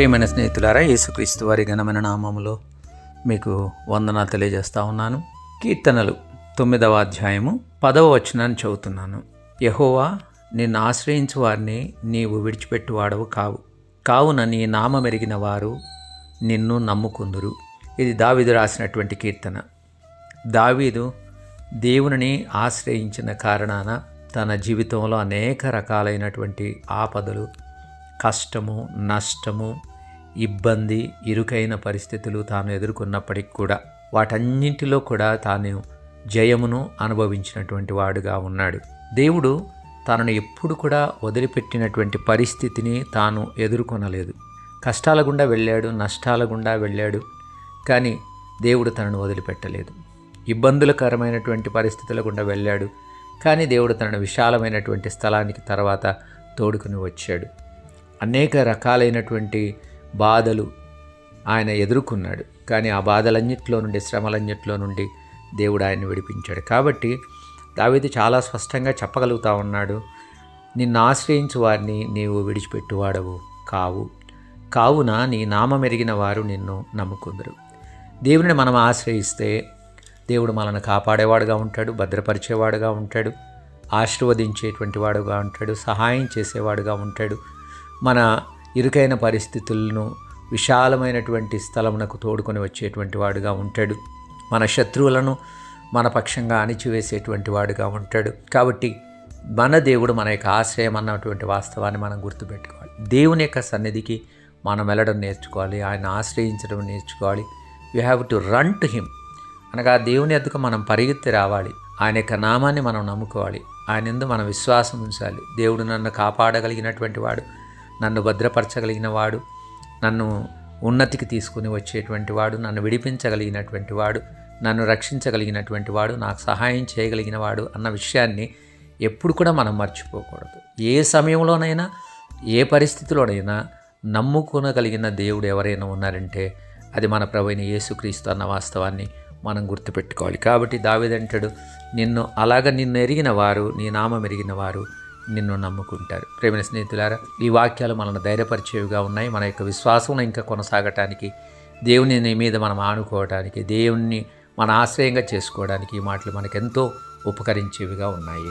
ప్రియమైన స్నేహితులారా, యేసుక్రీస్తు వారి ఘనమైన నామములో మీకు వందనాలు తెలియజేస్తా ఉన్నాను. కీర్తనలు 9వ అధ్యాయము 10వ వచనాన్ని చదువుతున్నాను. యెహోవా, నిన్ను ఆశ్రయించు వారిని నీవు విడిచిపెట్టువాడవు కావు, కావున నీ నామమెరిగిన వారు నిన్ను నమ్ముకుందురు. ఇది దావీదు రాసినటువంటి కీర్తన. దావీదు దేవునిని ఆశ్రయించిన కారణాన తన జీవితంలో అనేక రకాలైనటువంటి ఆపదలు, కష్టము, నష్టము, ఇబ్బంది, ఇరుకైన పరిస్థితులు తాను ఎదుర్కొన్నప్పటికి కూడా వాటన్నింటిలో కూడా తాను జయమును అనుభవించినటువంటి వాడుగా ఉన్నాడు. దేవుడు తనను ఎప్పుడు కూడా వదిలిపెట్టినటువంటి పరిస్థితిని తాను ఎదుర్కొనలేదు. కష్టాల గుండా వెళ్ళాడు, నష్టాల గుండా వెళ్ళాడు, కానీ దేవుడు తనను వదిలిపెట్టలేదు. ఇబ్బందులకరమైనటువంటి పరిస్థితుల గుండా వెళ్ళాడు, కానీ దేవుడు తనను విశాలమైనటువంటి స్థలానికి తర్వాత తోడుకుని వచ్చాడు. అనేక రకాలైనటువంటి బాధలు ఆయన ఎదుర్కొన్నాడు, కానీ ఆ బాధలన్నింటిలో నుండి, శ్రమలన్నింటిలో నుండి దేవుడు ఆయన్ని విడిపించాడు. కాబట్టి దావీదు చాలా స్పష్టంగా చెప్పగలుగుతా ఉన్నాడు, నిన్ను ఆశ్రయించు వారిని నీవు విడిచిపెట్టువాడవు కావు, కావున నీ నామమెరిగిన వారు నిన్ను నమ్ముకుందరు. దేవుని మనం ఆశ్రయిస్తే దేవుడు మనల్ని కాపాడేవాడుగా ఉంటాడు, భద్రపరిచేవాడుగా ఉంటాడు, ఆశీర్వదించేటువంటి వాడుగా ఉంటాడు, సహాయం చేసేవాడుగా ఉంటాడు. మన ఇరుకైన పరిస్థితులను విశాలమైనటువంటి స్థలమునకు తోడుకొని వచ్చేటువంటి వాడుగా ఉంటాడు. మన శత్రువులను మన పక్షంగా అణిచివేసేటువంటి వాడుగా ఉంటాడు. కాబట్టి మన దేవుడు మన యొక్క ఆశ్రయం అన్నటువంటి వాస్తవాన్ని మనం గుర్తుపెట్టుకోవాలి. దేవుని యొక్క సన్నిధికి మనం వెళ్ళడం నేర్చుకోవాలి, ఆయన ఆశ్రయించడం నేర్చుకోవాలి. You have to run to him, అనగా దేవుని ఎద్దుకు మనం పరిగెత్తి రావాలి. ఆయన యొక్క నామాన్ని మనం నమ్ముకోవాలి, ఆయన యందు మనం విశ్వాసం ఉంచాలి. దేవుడు నన్ను కాపాడగలిగినటువంటి వాడు, నన్ను భద్రపరచగలిగిన వాడు, నన్ను ఉన్నతికి తీసుకుని వచ్చేటువంటి వాడు, నన్ను విడిపించగలిగినటువంటి వాడు, నన్ను రక్షించగలిగినటువంటి వాడు, నాకు సహాయం చేయగలిగిన వాడు అన్న విషయాన్ని ఎప్పుడు కూడా మనం మర్చిపోకూడదు. ఏ సమయంలోనైనా, ఏ పరిస్థితిలోనైనా నమ్ముకోనగలిగిన దేవుడు ఎవరైనా ఉన్నారంటే అది మన ప్రభువైన యేసుక్రీస్తు అన్న వాస్తవాన్ని మనం గుర్తుపెట్టుకోవాలి. కాబట్టి దావీదు అంటాడు, నిన్ను ఎరిగిన వారు, నీ నామం ఎరిగిన వారు నిన్ను నమ్ముకుంటారు. ప్రేమైన స్నేహితులారా, ఈ వాక్యాలు మనల్ని ధైర్యపరిచేవిగా ఉన్నాయి. మన యొక్క విశ్వాసం ఇంకా కొనసాగటానికి, దేవుని మీద మనం ఆనుకోవడానికి, దేవుణ్ణి మన ఆశ్రయంగా చేసుకోవడానికి ఈ మాటలు మనకెంతో ఉపకరించేవిగా ఉన్నాయి.